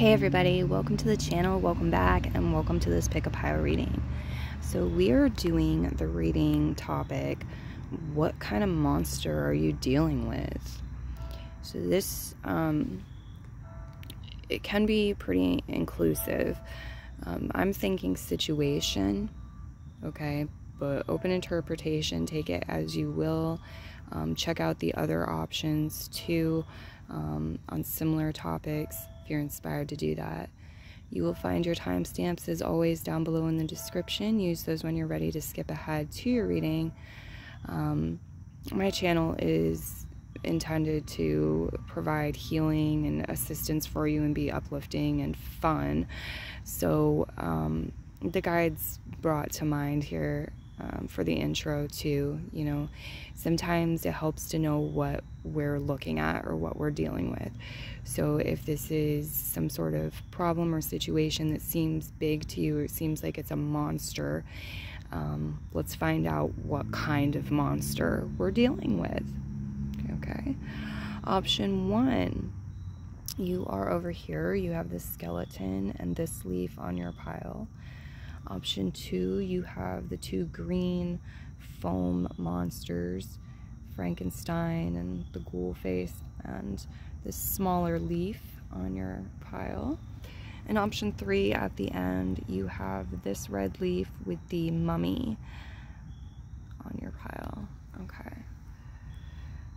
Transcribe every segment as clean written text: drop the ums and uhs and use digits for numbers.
Hey everybody, welcome to the channel, welcome back, and welcome to this pick a pile reading. So we are doing the reading topic, what kind of monster are you dealing with? So this, it can be pretty inclusive. I'm thinking situation, okay, but open interpretation, take it as you will. Check out the other options too on similar topics if you're inspired to do that. You will find your timestamps as always down below in the description. Use those when you're ready to skip ahead to your reading. My channel is intended to provide healing and assistance for you and be uplifting and fun. So the guides brought to mind here for the intro too, you know, sometimes it helps to know what we're looking at or what we're dealing with. So if this is some sort of problem or situation that seems big to you, or it seems like it's a monster, let's find out what kind of monster we're dealing with. Okay. Option 1, you are over here, you have this skeleton and this leaf on your pile. Option 2, you have the two green foam monsters, Frankenstein and the ghoul face, and this smaller leaf on your pile. And option 3, at the end, you have this red leaf with the mummy on your pile. Okay.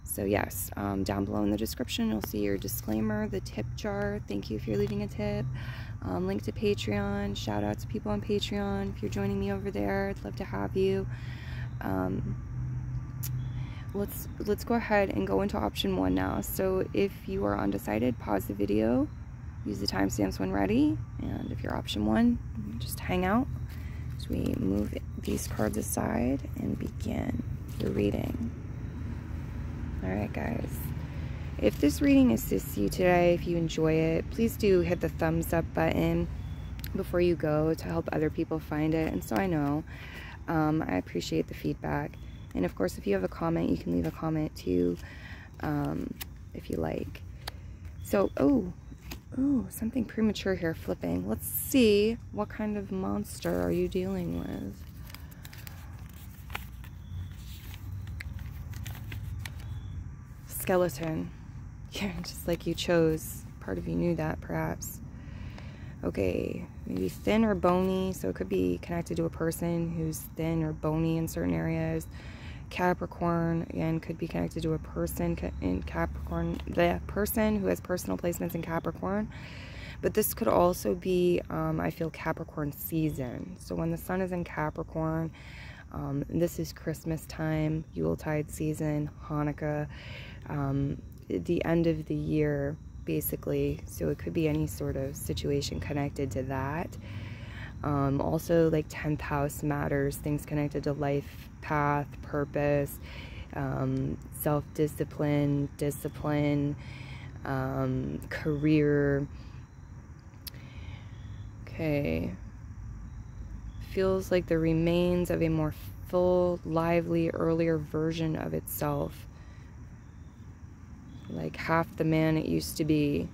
So yes, down below in the description, you'll see your disclaimer, the tip jar. Thank you if you're leaving a tip. Link to Patreon. Shout out to people on Patreon. If you're joining me over there, I'd love to have you. Let's go ahead and go into option 1 now. So if you are undecided, pause the video, use the timestamps when ready, and if you're option 1, just hang out as we move these cards aside and begin the reading. Alright guys, if this reading assists you today, if you enjoy it, please do hit the thumbs up button before you go to help other people find it, and so I know. I appreciate the feedback. And of course, if you have a comment, you can leave a comment too, if you like. So, oh, something premature here flipping. Let's see, what kind of monster are you dealing with? Skeleton. Yeah, just like you chose. Part of you knew that, perhaps. Okay, maybe thin or bony, so it could be connected to a person who's thin or bony in certain areas. Capricorn, again, could be connected to a person in Capricorn, the person who has personal placements in Capricorn. But this could also be, I feel, Capricorn season. So when the sun is in Capricorn, this is Christmas time, Yuletide season, Hanukkah, the end of the year, basically. So it could be any sort of situation connected to that. Also, like 10th house matters, things connected to life path, purpose, self-discipline, discipline, career. Okay. Feels like the remains of a more full, lively, earlier version of itself. Like half the man it used to be.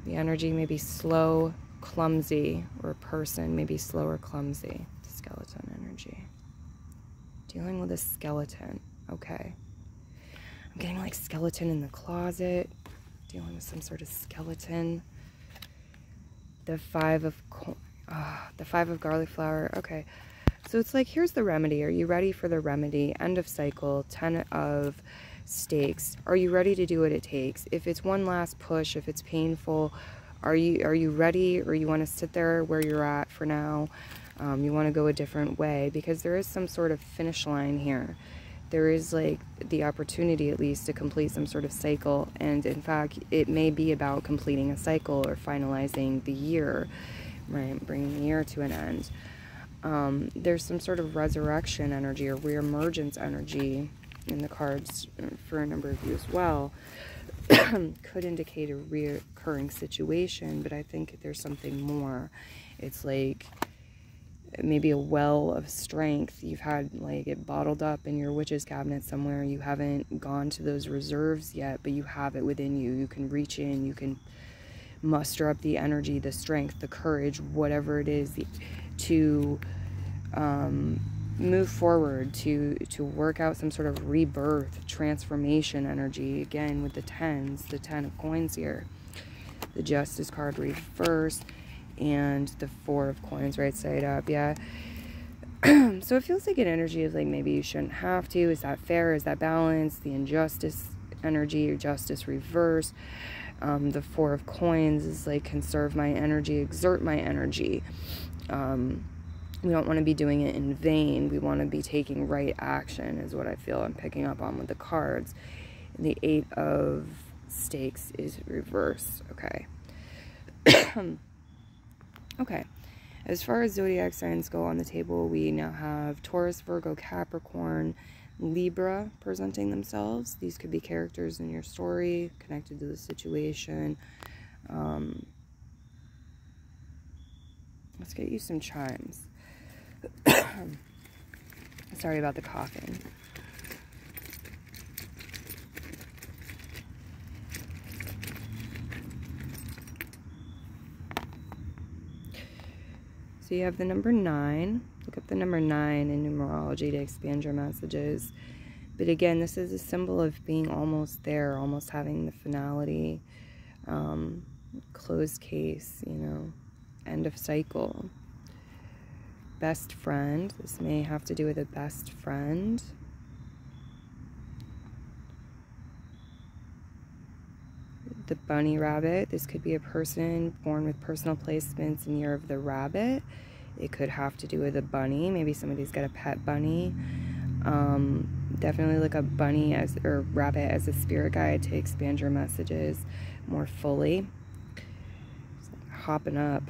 The energy may be slow, clumsy, or a person may be slow or clumsy. Skeleton energy. Dealing with a skeleton. Okay. I'm getting like skeleton in the closet. Dealing with some sort of skeleton. The five of garlic flower. Okay. So it's like, here's the remedy. Are you ready for the remedy? End of cycle. 10 of stakes. Are you ready to do what it takes? If it's one last push, if it's painful, are you ready, or you want to sit there where you're at for now? You want to go a different way, because there is some sort of finish line here. There is like the opportunity, at least, to complete some sort of cycle, and in fact it may be about completing a cycle or finalizing the year, right? Bringing the year to an end. There's some sort of resurrection energy or reemergence energy in the cards for a number of you as well. Could indicate a reoccurring situation, but I think there's something more. It's like maybe a well of strength. You've had like it bottled up in your witch's cabinet somewhere. You haven't gone to those reserves yet, but you have it within you. You can reach in, you can muster up the energy, the strength, the courage, whatever it is, to move forward, to work out some sort of rebirth, transformation energy. Again, with the tens, the 10 of coins here, the Justice card reversed, and the 4 of coins right side up. Yeah. So it feels like an energy of like, maybe you shouldn't have to. Is that fair? Is that balanced? The injustice energy, or justice reverse. The 4 of coins is like, conserve my energy, exert my energy. We don't want to be doing it in vain. We want to be taking right action, is what I feel I'm picking up on with the cards. And the 8 of stakes is reversed. Okay. Okay. As far as zodiac signs go on the table, we now have Taurus, Virgo, Capricorn, Libra presenting themselves. These could be characters in your story connected to the situation. Let's get you some chimes. Sorry about the coughing. So you have the number 9. Look up the number 9 in numerology to expand your messages. But again, this is a symbol of being almost there, almost having the finality, closed case, you know, end of cycle. Best friend. This may have to do with a best friend. The bunny rabbit. This could be a person born with personal placements in year of the rabbit. It could have to do with a bunny. Maybe somebody's got a pet bunny. Definitely look up bunny as, or rabbit as a spirit guide to expand your messages more fully. Just like hopping up.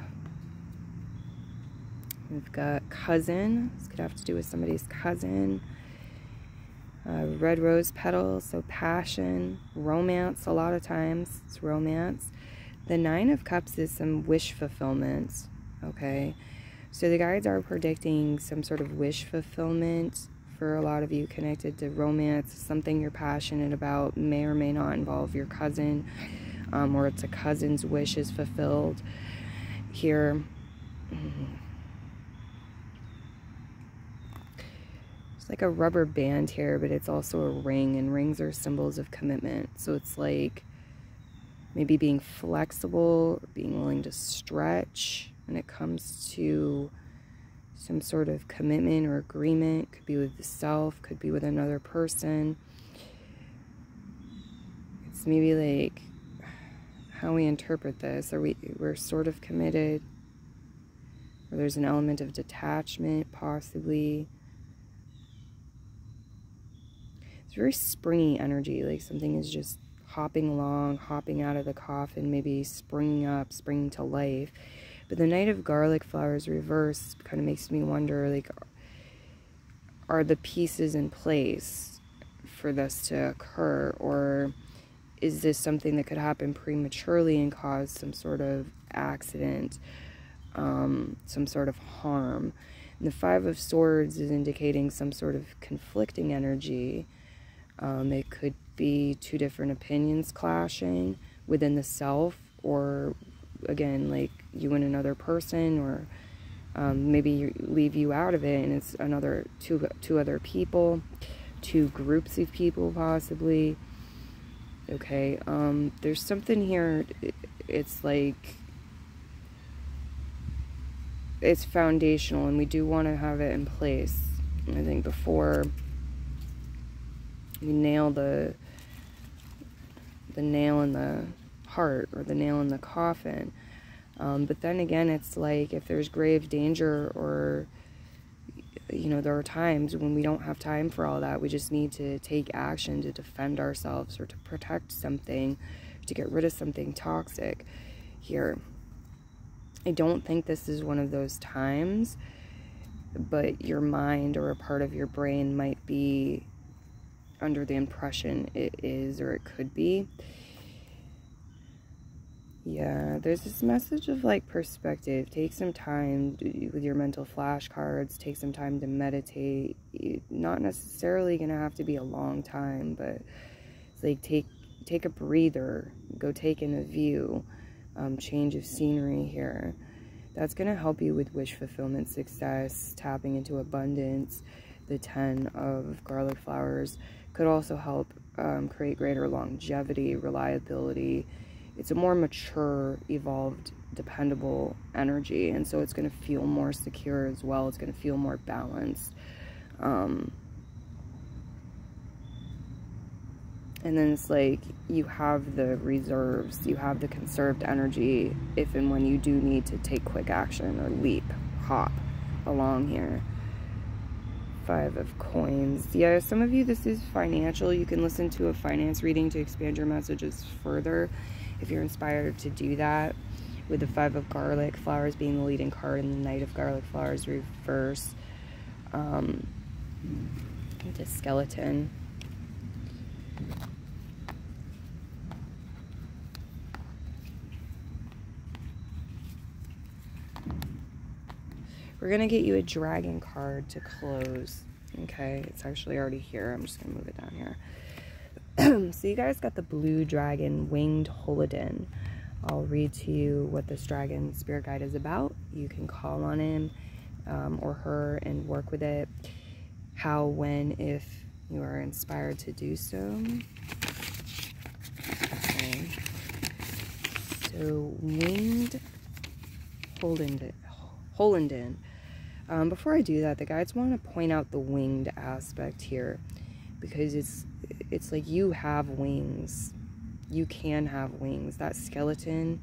We've got cousin. This could have to do with somebody's cousin. Red rose petal, so passion, romance. A lot of times it's romance. The 9 of cups is some wish fulfillment. Okay, so the guides are predicting some sort of wish fulfillment for a lot of you connected to romance. Something you're passionate about may or may not involve your cousin, or it's a cousin's wish is fulfilled here. Like a rubber band here, but it's also a ring, and rings are symbols of commitment. So it's like maybe being flexible, being willing to stretch when it comes to some sort of commitment or agreement. Could be with the self, could be with another person. It's maybe like how we interpret this. We're sort of committed, or there's an element of detachment possibly. Very springy energy, like something is just hopping along, hopping out of the coffin, maybe springing up, springing to life. But the Knight of Garlic flowers reversed kind of makes me wonder, like, are the pieces in place for this to occur, or is this something that could happen prematurely and cause some sort of accident, some sort of harm? And the 5 of Swords is indicating some sort of conflicting energy. It could be 2 different opinions clashing within the self, or again, like you and another person, or maybe you leave you out of it and it's another two other people, 2 groups of people possibly. Okay, there's something here. It's like it's foundational, and we do want to have it in place, I think, before we nail the nail in the heart, or the nail in the coffin. But then again, it's like if there's grave danger, or you know, there are times when we don't have time for all that. We just need to take action to defend ourselves, or to protect something, to get rid of something toxic here. I don't think this is one of those times, but your mind or a part of your brain might be under the impression it is, or it could be. Yeah, there's this message of like perspective. Take some time with your mental flashcards. Take some time to meditate. Not necessarily gonna have to be a long time, but it's like take a breather. Go take in a view. change of scenery here. That's going to help you with wish fulfillment, success, tapping into abundance. The 10 of garlic flowers could also help create greater longevity, reliability. It's a more mature, evolved, dependable energy, and so it's going to feel more secure as well. It's going to feel more balanced. And then it's like you have the reserves, you have the conserved energy if and when you do need to take quick action or leap, hop along here. 5 of coins. Yeah, some of you, this is financial. You can listen to a finance reading to expand your messages further if you're inspired to do that. With the 5 of garlic flowers being the leading card and the Knight of garlic flowers reverse. The skeleton. We're going to get you a dragon card to close. Okay, it's actually already here. I'm just going to move it down here. So you guys got the blue dragon, winged Holadin. I'll read to you what this dragon spirit guide is about. You can call on him or her and work with it. How, when, if you are inspired to do so. Okay. So, winged Holandin. Before I do that, the guides want to point out the winged aspect here, because it's like you have wings. You can have wings. That skeleton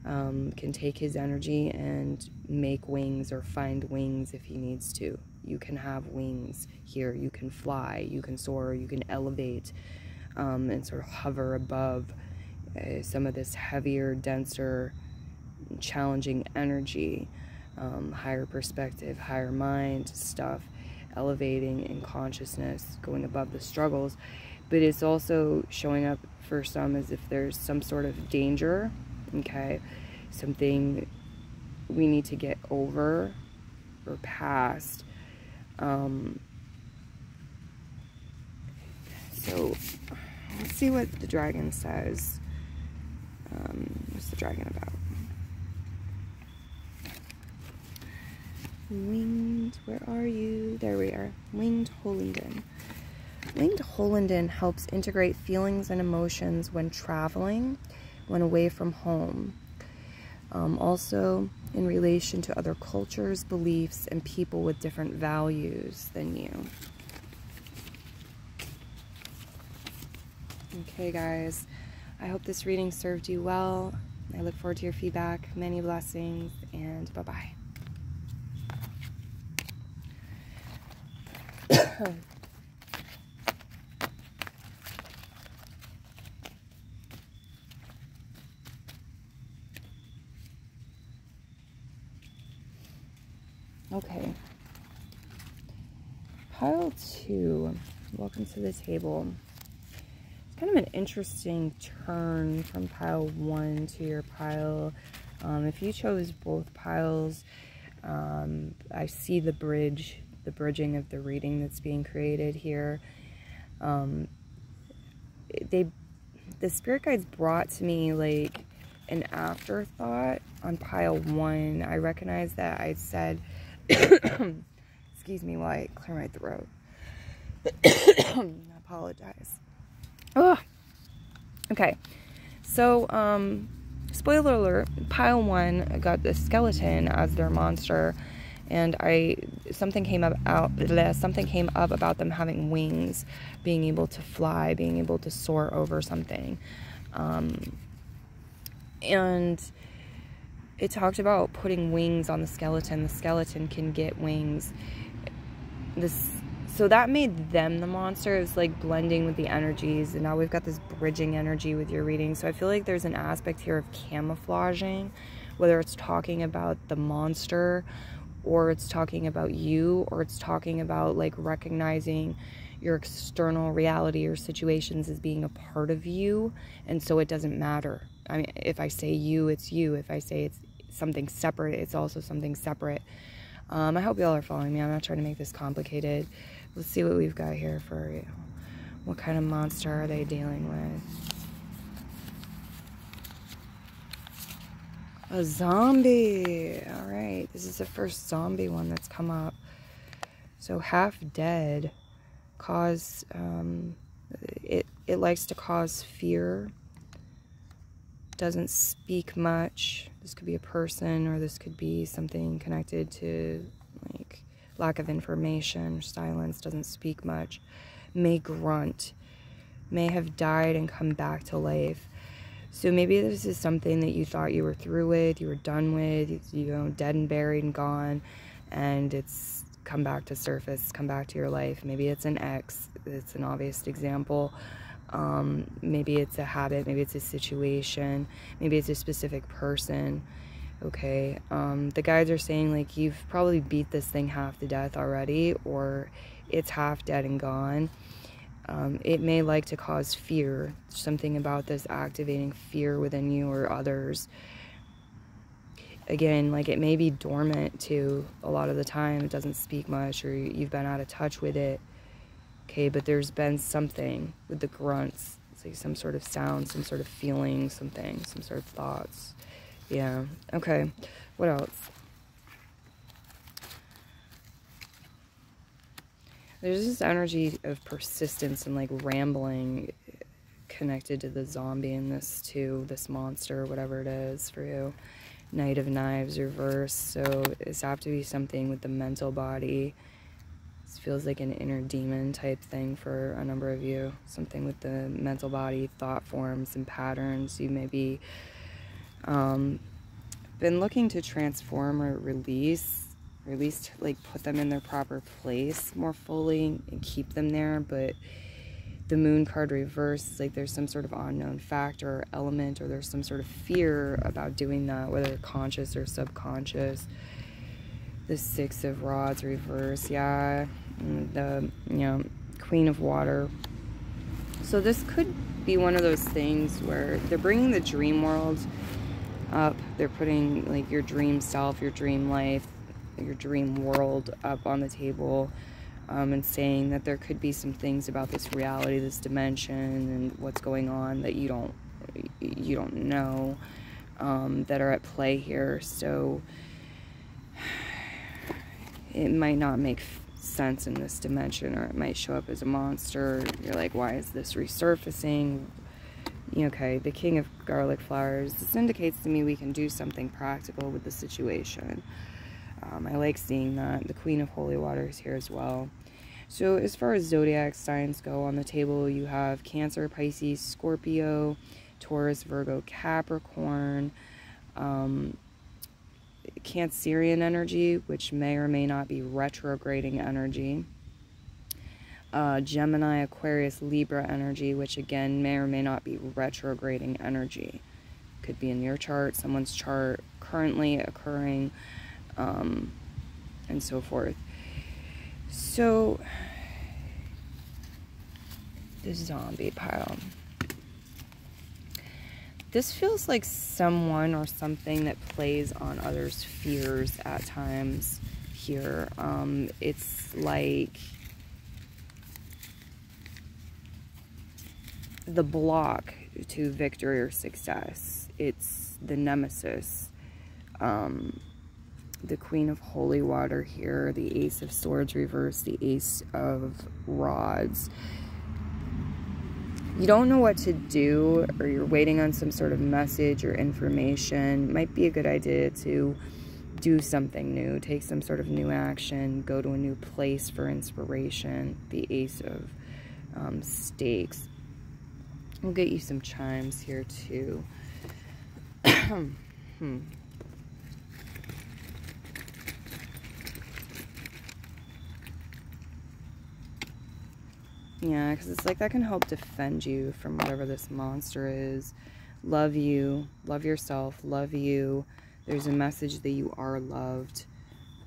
can take his energy and make wings or find wings if he needs to. You can have wings here. You can fly. You can soar. You can elevate and sort of hover above some of this heavier, denser, challenging energy. Higher perspective, higher mind stuff, elevating in consciousness, going above the struggles. But it's also showing up for some as if there's some sort of danger, okay? Something we need to get over or past. So let's see what the dragon says. What's the dragon about? Winged, where are you? There we are. Winged Holandin. Winged Holandin helps integrate feelings and emotions when traveling, when away from home. Also in relation to other cultures, beliefs, and people with different values than you. Okay, guys. I hope this reading served you well. I look forward to your feedback. Many blessings, and bye-bye. Okay. Pile 2. Welcome to the table. It's kind of an interesting turn from pile 1 to your pile. If you chose both piles, I see the bridging of the reading that's being created here. The spirit guides brought to me like an afterthought on pile 1. I recognize that I said, excuse me while I clear my throat. I apologize. Oh, okay. So, spoiler alert, pile 1 got the skeleton as their monster. And something came up about them having wings, being able to fly, being able to soar over something. And it talked about putting wings on the skeleton. The skeleton can get wings. So that made them the monster. It was like blending with the energies. And now we've got this bridging energy with your reading. So I feel like there's an aspect here of camouflaging, whether it's talking about the monster, or it's talking about you, or it's talking about like recognizing your external reality or situations as being a part of you, and so it doesn't matter. I mean, if I say you, it's you. If I say it's something separate, it's also something separate. I hope y'all are following me. I'm not trying to make this complicated. Let's see what we've got here for you. What kind of monster are they dealing with? A zombie. All right. This is the first zombie one that's come up. So half dead. Cause, it likes to cause fear. Doesn't speak much. This could be a person, or this could be something connected to, like, lack of information, silence, doesn't speak much. May grunt. May have died and come back to life. So maybe this is something that you thought you were through with, you were done with, you know, dead and buried and gone, and it's come back to surface, come back to your life. Maybe it's an ex, it's an obvious example. Maybe it's a habit, maybe it's a situation, maybe it's a specific person. Okay, the guides are saying, like, you've probably beat this thing half to death already, or it's half dead and gone. It may like to cause fear. Something about this activating fear within you or others. Again, like, it may be dormant too. A lot of the time it doesn't speak much, or you've been out of touch with it. Okay, but there's been something with the grunts. It's like some sort of sound, some sort of feeling, something, some sort of thoughts. Yeah, okay. What else? There's this energy of persistence and, like, rambling connected to the zombie in this too, this monster, whatever it is for you. Knight of Knives reverse, so it's have to be something with the mental body. This feels like an inner demon type thing for a number of you. Something with the mental body, thought forms and patterns. You may be been looking to transform or release, or at least, like, put them in their proper place more fully and keep them there. But the Moon card reverse, like, there's some sort of unknown factor or element, or there's some sort of fear about doing that, whether conscious or subconscious. The Six of Rods reverse, yeah. The, you know, Queen of Water. So this could be one of those things where they're bringing the dream world up. They're putting, like, your dream self, your dream life, your dream world up on the table, and saying that there could be some things about this reality, this dimension, and what's going on that you don't know, that are at play here. So it might not make sense in this dimension, or it might show up as a monster. You're like, why is this resurfacing? Okay, the King of Garlic Flowers. This indicates to me we can do something practical with the situation. I like seeing that. The Queen of Holy Water is here as well. So as far as zodiac signs go, on the table you have Cancer, Pisces, Scorpio, Taurus, Virgo, Capricorn, Cancerian energy, which may or may not be retrograding energy. Gemini, Aquarius, Libra energy, which again may or may not be retrograding energy. Could be in your chart, someone's chart, currently occurring, and so forth. So, the zombie pile. This feels like someone or something that plays on others' fears at times here. It's like the block to victory or success. It's the nemesis. The Queen of Holy Water here, the Ace of Swords reversed, the Ace of Rods. You don't know what to do, or you're waiting on some sort of message or information. It might be a good idea to do something new, take some sort of new action, go to a new place for inspiration. The Ace of Stakes. We'll get you some chimes here too. Yeah, because it's like that can help defend you from whatever this monster is. Love you. Love yourself. Love you. There's a message that you are loved.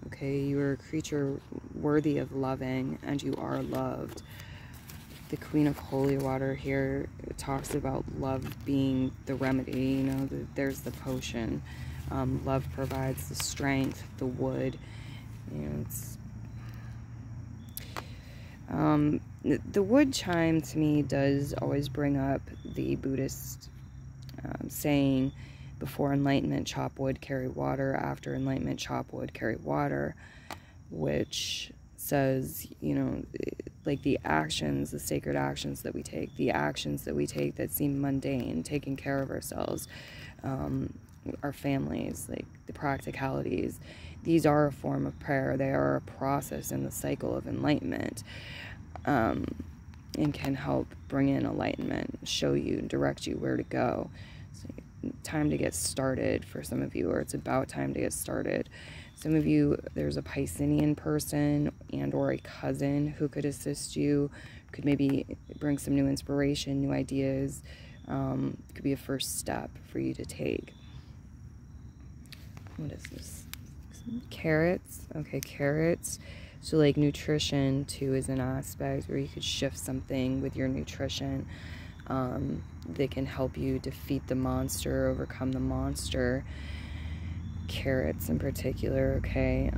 Okay, you are a creature worthy of loving, and you are loved. The Queen of Holy Water here talks about love being the remedy. You know, there's the potion. Love provides the strength, the wood. You know, it's... the wood chime to me does always bring up the Buddhist saying, before enlightenment, chop wood, carry water. After enlightenment, chop wood, carry water, which says, you know, like the actions, the sacred actions that we take, the actions that we take that seem mundane, taking care of ourselves, our families, like the practicalities, these are a form of prayer. They are a process in the cycle of enlightenment, and can help bring in enlightenment, show you, direct you where to go. So, time to get started for some of you, or it's about time to get started. Some of you, there's a Piscean person and or a cousin who could assist you, could maybe bring some new inspiration, new ideas. It could be a first step for you to take. What is this? Carrots. Okay, carrots. So like nutrition too is an aspect where you could shift something with your nutrition. They can help you defeat the monster, overcome the monster. Carrots in particular. Okay,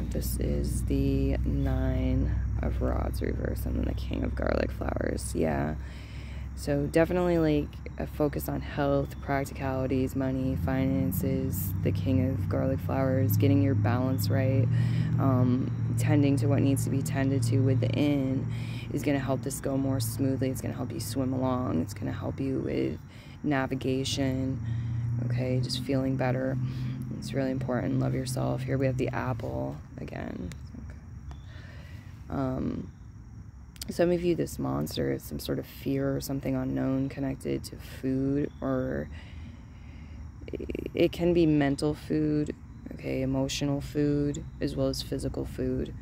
this is the 9 of Rods reverse, and then the King of Garlic Flowers. Yeah, so definitely like a focus on health, practicalities, money, finances, the King of Garlic Flowers, getting your balance right, tending to what needs to be tended to within is going to help this go more smoothly. It's going to help you swim along. It's going to help you with navigation. Okay, just feeling better. It's really important. Love yourself. Here we have the apple again. Okay. Some of you, this monster is some sort of fear or something unknown connected to food, or it can be mental food, okay, emotional food, as well as physical food.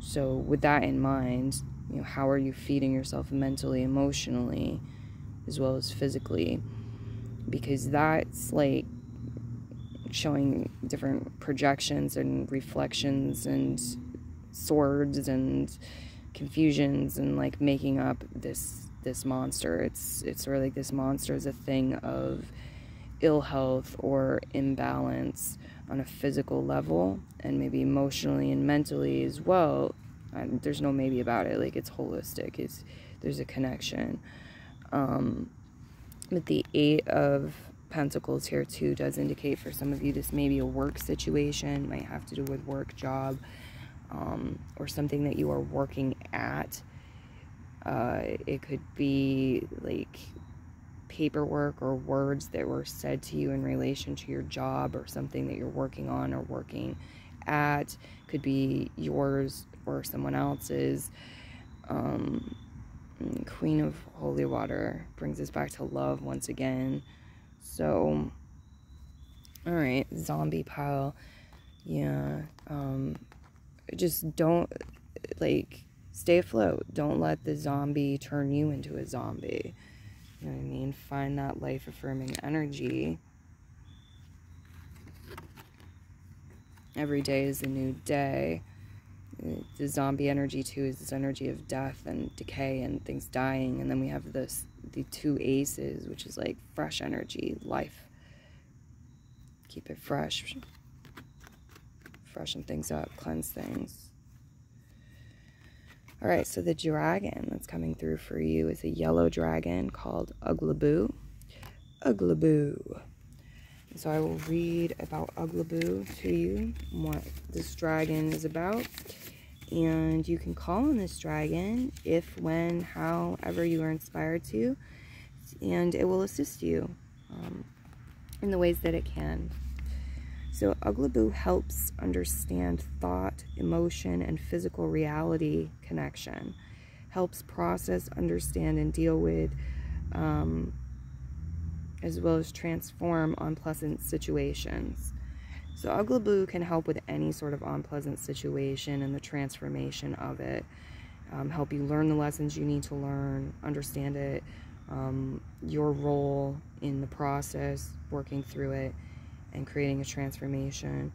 So with that in mind, you know, how are you feeding yourself mentally, emotionally, as well as physically? Because that's like showing different projections and reflections and swords and confusions, and like making up this monster. It's sort of like this monster is a thing of ill health or imbalance on a physical level, and maybe emotionally and mentally as well. There's no maybe about it. Like, it's holistic. There's a connection. But the 8 of Pentacles here too does indicate for some of you this may be a work situation, might have to do with work, job, or something that you are working at. It could be like paperwork or words that were said to you in relation to your job or something that you're working on or working at. Could be yours or someone else's. Queen of Holy Water brings us back to love once again. So, all right, zombie pile. Yeah, just don't, like, stay afloat. Don't let the zombie turn you into a zombie. You know what I mean? Find that life-affirming energy. Every day is a new day. The zombie energy too is this energy of death and decay and things dying. And then we have the 2 aces, which is like fresh energy, life. Keep it fresh. Freshen things up, cleanse things. All right, so the dragon that's coming through for you is a yellow dragon called Uglaboo. Uglaboo. So I will read about Uglaboo to you, what this dragon is about. And you can call on this dragon if, when, however you are inspired to. And it will assist you in the ways that it can. So Uglaboo helps understand thought, emotion, and physical reality connection. Helps process, understand, and deal with, as well as transform unpleasant situations. So Uglaboo can help with any sort of unpleasant situation and the transformation of it. Help you learn the lessons you need to learn, understand it, your role in the process, working through it, and creating a transformation.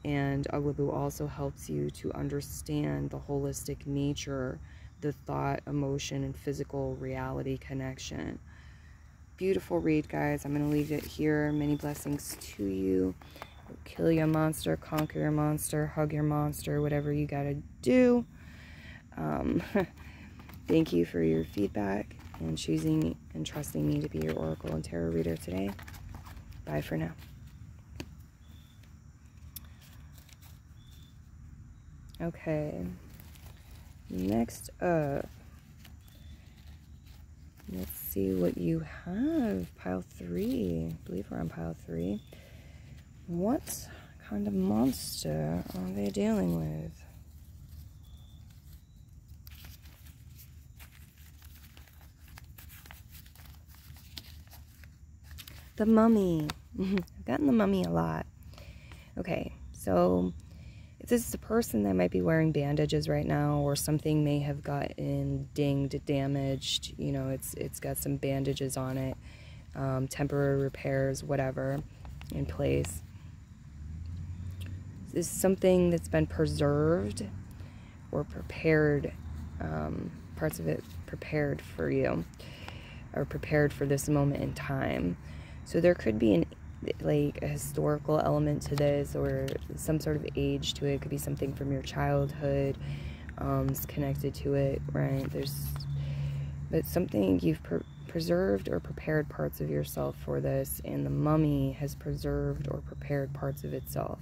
And Uglaboo also helps you to understand the holistic nature, the thought, emotion, and physical reality connection. Beautiful read, guys. I'm going to leave it here. Many blessings to you. Kill your monster, conquer your monster, hug your monster, whatever you got to do. Thank you for your feedback and choosing and trusting me to be your oracle and tarot reader today. Bye for now. Okay. Next up, let's see what you have. Pile 3. I believe we're on pile 3. What kind of monster are they dealing with? The Mummy. I've gotten the Mummy a lot. Okay, so if this is a person that might be wearing bandages right now, or something may have gotten dinged, damaged, you know, it's got some bandages on it, temporary repairs, whatever, in place. This is something that's been preserved or prepared, parts of it prepared for you, or prepared for this moment in time. So there could be a historical element to this, or some sort of age to it. It could be something from your childhood, it's connected to it, right? But something you've preserved or prepared parts of yourself for this, and the Mummy has preserved or prepared parts of itself.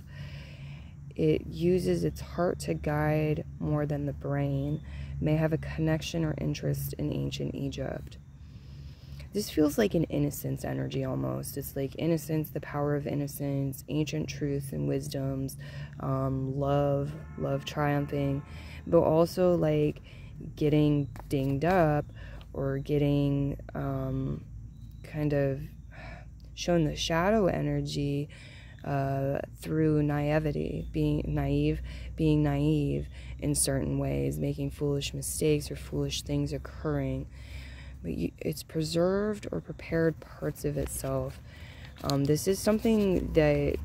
It uses its heart to guide more than the brain, may have a connection or interest in ancient Egypt. This feels like an innocence energy almost. It's like innocence, the power of innocence, ancient truths and wisdoms, love triumphing, but also like getting dinged up, or getting kind of shown the shadow energy through naivety, being naive in certain ways, making foolish mistakes or foolish things occurring. But it's preserved or prepared parts of itself. This is something that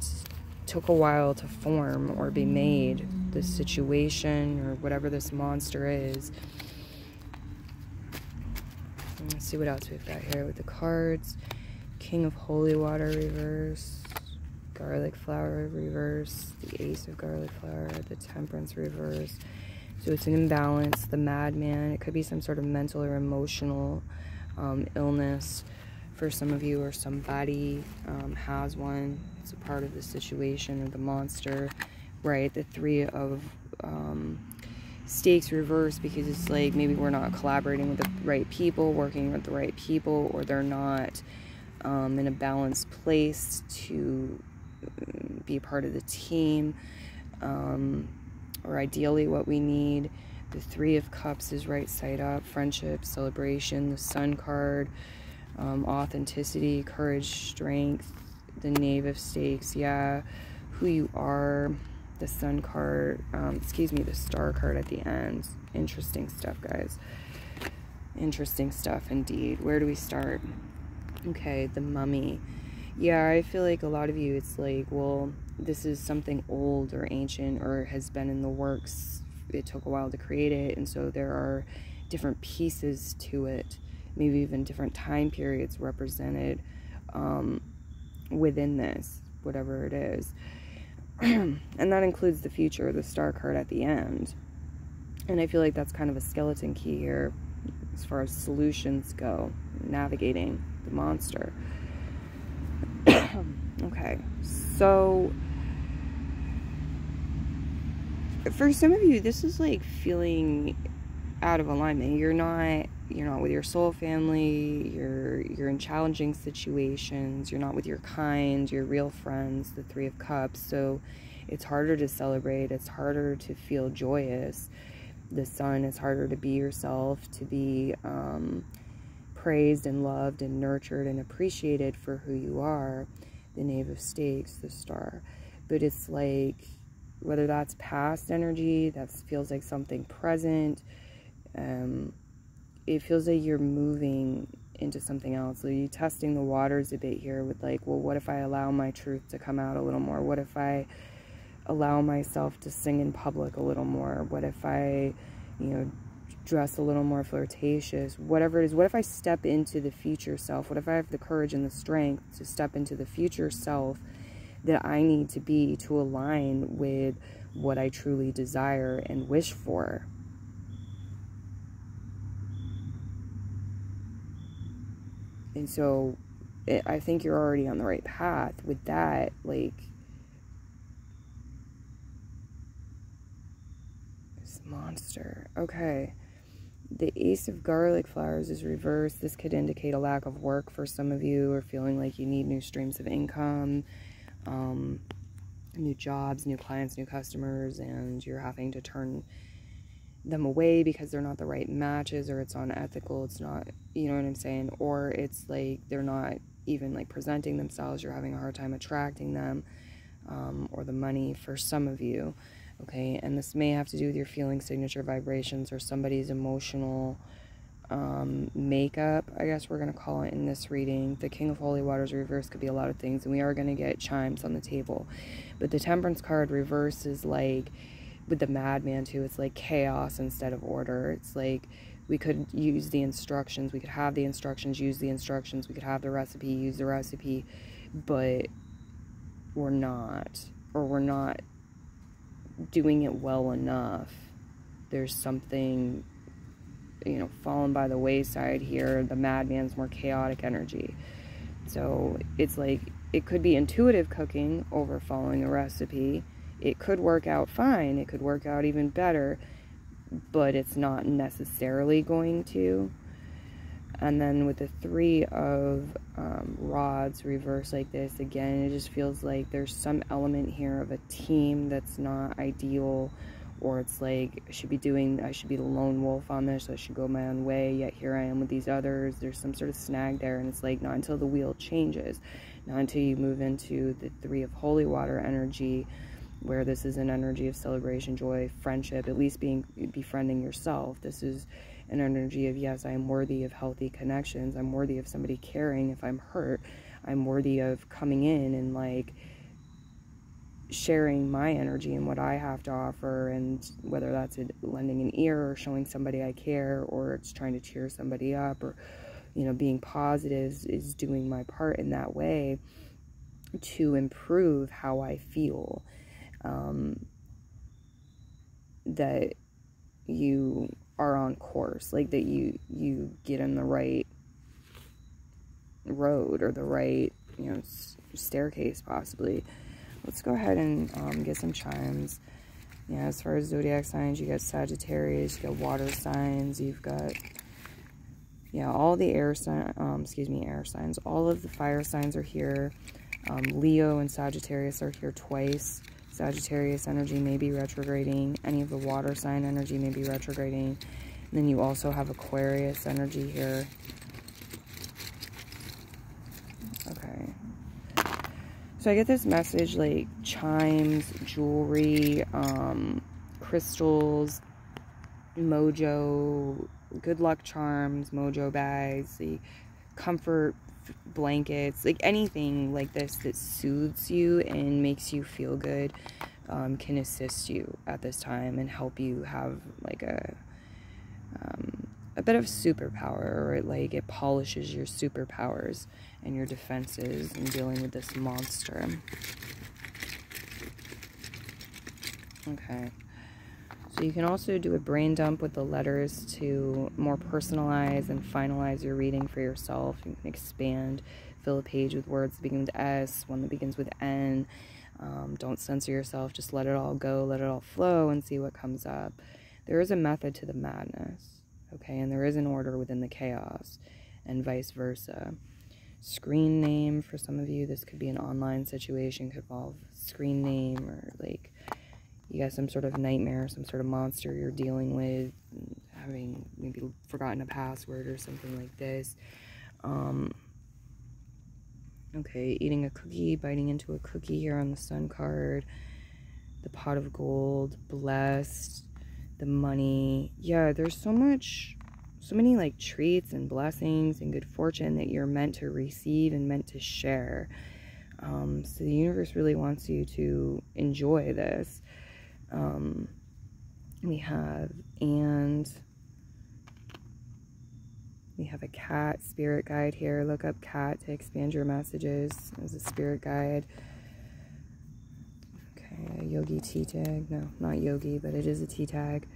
took a while to form or be made, this situation or whatever this monster is. Let's see what else we've got here with the cards. King of Holy Water reverse, Garlic Flower reverse, the Ace of Garlic Flower, the Temperance reverse. So it's an imbalance, the Madman. It could be some sort of mental or emotional illness for some of you, or somebody has one. It's a part of the situation or the monster, right? The Three of Stakes reverse, because it's like maybe we're not collaborating with the right people, working with the right people, or they're not in a balanced place to be a part of the team, or ideally what we need. The Three of Cups is right side up, friendship, celebration. The Sun card, authenticity, courage, strength. The Knave of Stakes, yeah, who you are. The Sun card, the Star card at the end. Interesting stuff, guys. Interesting stuff indeed. Where do we start? Okay, the Mummy. Yeah, I feel like a lot of you, it's like, well, this is something old or ancient, or has been in the works. It took a while to create it, and so there are different pieces to it, maybe even different time periods represented within this, whatever it is. And that includes the future, the Star card at the end. And I feel like that's kind of a skeleton key here as far as solutions go, navigating the monster. Okay, so for some of you, this is like feeling out of alignment. You're not with your soul family, you're in challenging situations, you're not with your kind, your real friends, the Three of Cups. So it's harder to celebrate, it's harder to feel joyous. The Sun, it's harder to be yourself, to be praised and loved and nurtured and appreciated for who you are. The Knave of Stakes, the Star. But it's like, whether that's past energy, that feels like something present, it feels like you're moving into something else. So you're testing the waters a bit here with like, well, what if I allow my truth to come out a little more? What if I allow myself to sing in public a little more? What if I, dress a little more flirtatious? Whatever it is, what if I step into the future self? What if I have the courage and the strength to step into the future self that I need to be to align with what I truly desire and wish for? And so I think you're already on the right path with that. Like, this monster. Okay. The Ace of Garlic Flowers is reversed. This could indicate a lack of work for some of you, or feeling like you need new streams of income, new jobs, new clients, new customers, and you're having to turn them away because they're not the right matches, or it's unethical, it's not, you know what I'm saying, or it's like they're not even like presenting themselves, you're having a hard time attracting them, or the money for some of you. Okay, and this may have to do with your feeling signature vibrations, or somebody's emotional makeup, I guess we're going to call it in this reading. The King of Holy Waters reverse could be a lot of things, and we are going to get chimes on the table. But the Temperance card reverse is like, with the Madman too, it's like chaos instead of order. It's like we could use the instructions, we could have the instructions, use the instructions, we could have the recipe, use the recipe, but we're not, or we're not doing it well enough. There's something, you know, fallen by the wayside here. The Madman's more chaotic energy. So it's like, it could be intuitive cooking over following a recipe. It could work out fine. It could work out even better, but it's not necessarily going to. And then with the Three of Rods reversed like this, again, it just feels like there's some element here of a team that's not ideal, or it's like I should be the lone wolf on this, I should go my own way, yet here I am with these others. There's some sort of snag there, and it's like not until the wheel changes, not until you move into the Three of Holy Water energy, where this is an energy of celebration, joy, friendship, at least befriending yourself. This is an energy of, yes, I am worthy of healthy connections. I'm worthy of somebody caring if I'm hurt. I'm worthy of coming in and like sharing my energy and what I have to offer, and whether that's lending an ear, or showing somebody I care, or it's trying to cheer somebody up, or, you know, being positive is doing my part in that way to improve how I feel. That you are on course, like that you get in the right road, or the right, you know, staircase possibly. Let's go ahead and get some chimes. Yeah, as far as zodiac signs, you got Sagittarius, you got water signs, you've got, yeah, all the air signs. All of the fire signs are here. Leo and Sagittarius are here twice. Sagittarius energy may be retrograding. Any of the water sign energy may be retrograding. And then you also have Aquarius energy here. Okay. So I get this message like chimes, jewelry, crystals, mojo, good luck charms, mojo bags, the comfort blankets, like anything like this that soothes you and makes you feel good, can assist you at this time and help you have like a bit of superpower, or like it polishes your superpowers and your defenses in dealing with this monster. Okay. So you can also do a brain dump with the letters to more personalize and finalize your reading for yourself. You can expand, fill a page with words that begin with S, one that begins with N. Don't censor yourself, just let it all go, let it all flow, and see what comes up. There is a method to the madness, okay, and there is an order within the chaos, and vice versa. Screen name, for some of you, this could be an online situation, could involve screen name, or like you got some sort of nightmare, some sort of monster you're dealing with, having maybe forgotten a password or something like this. Okay, eating a cookie, biting into a cookie here on the Sun card. The pot of gold, blessed, the money. Yeah, there's so many like treats and blessings and good fortune that you're meant to receive and meant to share. So the universe really wants you to enjoy this. We have a cat spirit guide here. Look up cat to expand your messages as a spirit guide. Okay, a yogi tea tag. No, not yogi, but it is a tea tag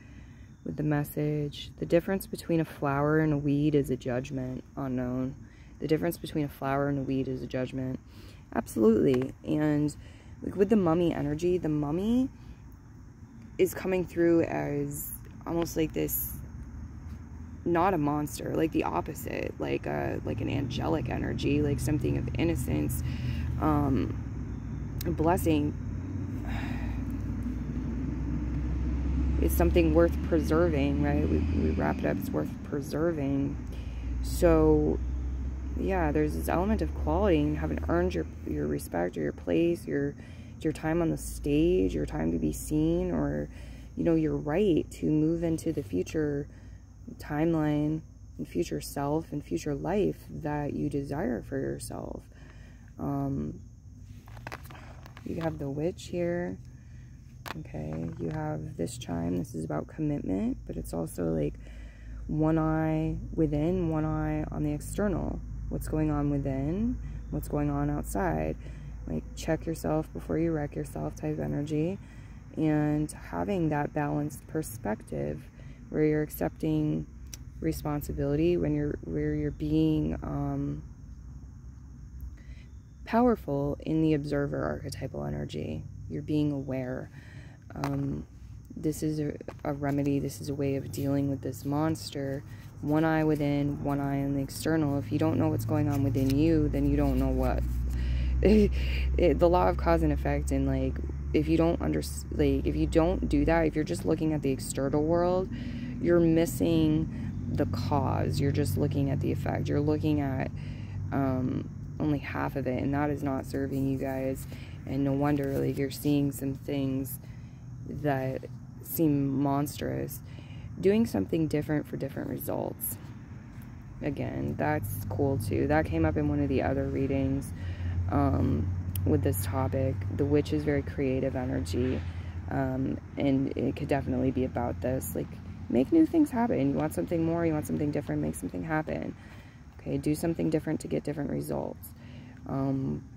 with the message. The difference between a flower and a weed is a judgment unknown. The difference between a flower and a weed is a judgment. Absolutely. And like with the mummy energy, the mummy is coming through as almost like this, not a monster, like the opposite, like an angelic energy, like something of innocence, a blessing. It's something worth preserving, right? We wrap it up, it's worth preserving. So yeah, there's this element of quality, and you haven't earned your respect or your place, your time on the stage, your time to be seen, or, you know, your right to move into the future timeline and future self and future life that you desire for yourself. You have the witch here. Okay, you have this chime. This is about commitment, but it's also like one eye within, one eye on the external. What's going on within, what's going on outside. Like, check yourself before you wreck yourself type energy. And having that balanced perspective where you're accepting responsibility, where you're being powerful in the observer archetypal energy. You're being aware. This is a remedy. This is a way of dealing with this monster. One eye within, one eye on the external. If you don't know what's going on within you, then you don't know what. The law of cause and effect, and like, if you don't if you don't do that, if you're just looking at the external world, you're missing the cause. You're just looking at the effect. You're looking at only half of it, and that is not serving you guys. And no wonder, like, you're seeing some things that seem monstrous. Doing something different for different results. Again, that's cool too. That came up in one of the other readings with this topic. The witch is very creative energy, and it could definitely be about this. Like, make new things happen. You want something more, you want something different, make something happen. Okay, do something different to get different results.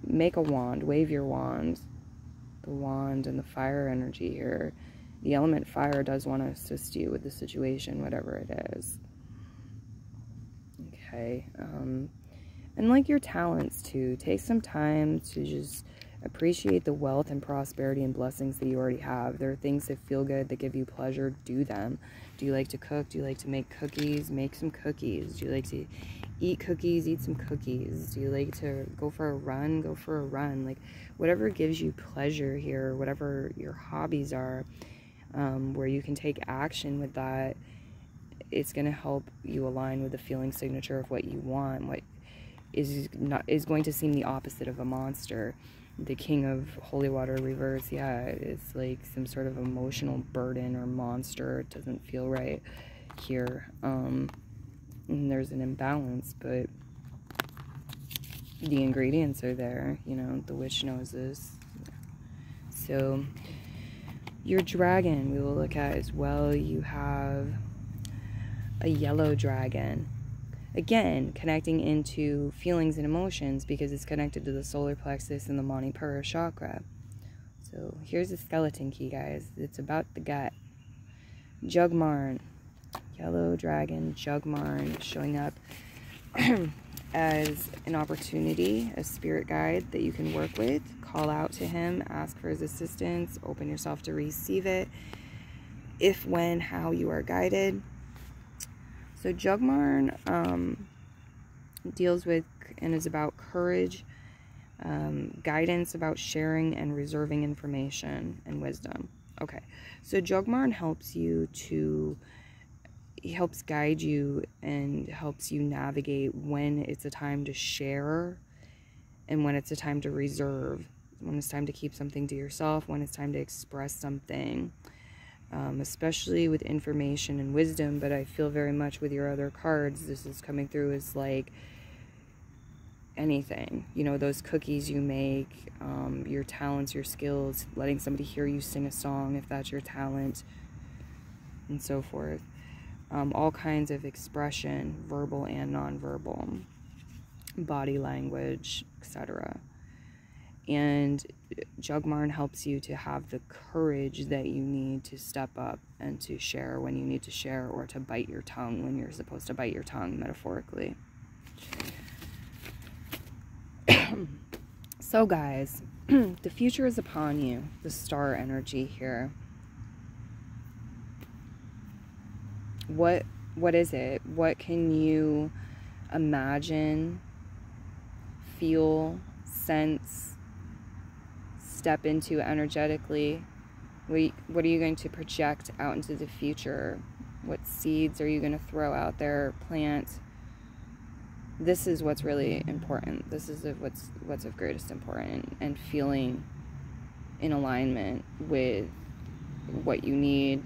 Make a wand, wave your wand. The wand and the fire energy here. The element fire does want to assist you with the situation, whatever it is. Okay, and like your talents too, take some time to just appreciate the wealth and prosperity and blessings that you already have. There are things that feel good, that give you pleasure, do them. Do you like to cook? Do you like to make cookies? Make some cookies. Do you like to eat cookies? Eat some cookies. Do you like to go for a run? Go for a run. Like, whatever gives you pleasure here, whatever your hobbies are, where you can take action with that, it's going to help you align with the feeling signature of what you want, what is going to seem the opposite of a monster. The King of Holy Water reverse, yeah, it's like some sort of emotional burden or monster. It doesn't feel right here. And there's an imbalance, but the ingredients are there. You know, the witch knows this. So, your dragon we will look at as well. You have a yellow dragon. Again, connecting into feelings and emotions, because it's connected to the solar plexus and the Manipura chakra. So here's the skeleton key, guys. It's about the gut. Jugmarn. Yellow dragon, Jugmarn, showing up as an opportunity, a spirit guide that you can work with. Call out to him, ask for his assistance, open yourself to receive it. If, when, how you are guided. So Jugmarn deals with and is about courage, guidance about sharing and reserving information and wisdom. Okay, so Jugmarn helps you to, he helps guide you and helps you navigate when it's a time to share and when it's a time to reserve, when it's time to keep something to yourself, when it's time to express something. Especially with information and wisdom, but I feel very much with your other cards, this is coming through as like anything, you know, those cookies you make, your talents, your skills, letting somebody hear you sing a song if that's your talent, and so forth. All kinds of expression, verbal and nonverbal, body language, etc. And Jugmarn helps you to have the courage that you need to step up and to share when you need to share, or to bite your tongue when you're supposed to bite your tongue, metaphorically. So guys, the future is upon you. The star energy here. What is it? What can you imagine, feel, sense, step into energetically? What are you going to project out into the future? What seeds are you going to throw out there, plant? This is what's really important. This is what's of greatest importance, and feeling in alignment with what you need,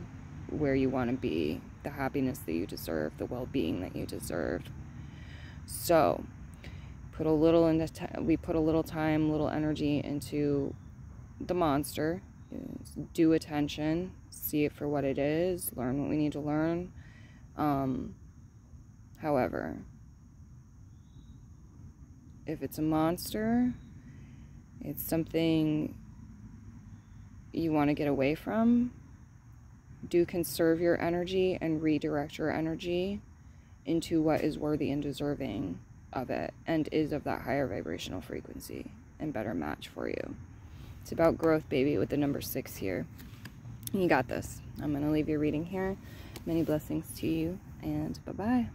where you want to be, the happiness that you deserve, the well-being that you deserve. So we put a little time, little energy into the monster. Due attention, see it for what it is, learn what we need to learn. However, if it's a monster, it's something you want to get away from, do conserve your energy and redirect your energy into what is worthy and deserving of it, and is of that higher vibrational frequency and better match for you. It's about growth, baby, with the number 6 here. You got this. I'm going to leave your reading here. Many blessings to you, and bye-bye.